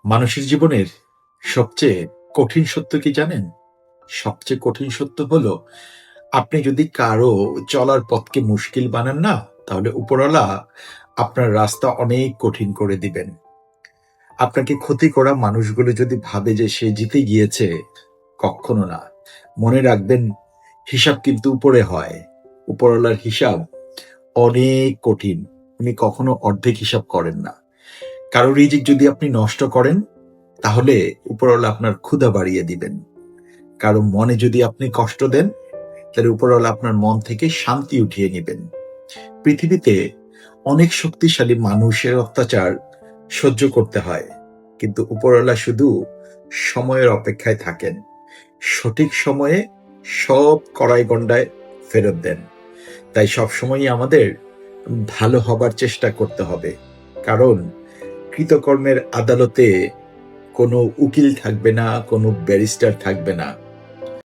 মানুষের জীবনের সবচেয়ে কঠিন সত্য কি জানেন? সবচেয়ে কঠিন সত্য হলো আপনি যদি কারো চলার পথকে মুশকিল বানান না, তাহলে উপরওয়ালা আপনার রাস্তা অনেক কঠিন করে দিবেন। আপনাকে ক্ষতি করা মানুষগুলো যদি ভাবে যে সে জিতে গিয়েছে, কক্ষনো না। মনে রাখবেন, হিসাব কিন্তু উপরে হয়। উপরওয়ালার হিসাব অনেক কঠিন। উনি কখনো অর্ধেক হিসাব করেন না। কারো রিজিক যদি আপনি নষ্ট করেন, তাহলে উপরওয়ালা আপনার ক্ষুধা বাড়িয়ে দিবেন। কারো মনে যদি আপনি কষ্ট দেন, তাহলে উপরওয়ালা আপনার মন থেকে শান্তি উঠিয়ে নেবেন। পৃথিবীতে অনেক শক্তিশালী মানুষের অত্যাচার সহ্য করতে হয়, কিন্তু উপরওয়ালা শুধু সময়ের অপেক্ষায় থাকেন। সঠিক সময়ে সব কড়াই গন্ডায় ফেরত দেন। তাই সবসময়ই আমাদের ভালো হবার চেষ্টা করতে হবে, কারণ কৃতকর্মের আদালতে কোনো উকিল থাকবে না, কোনো ব্যারিস্টার থাকবে না।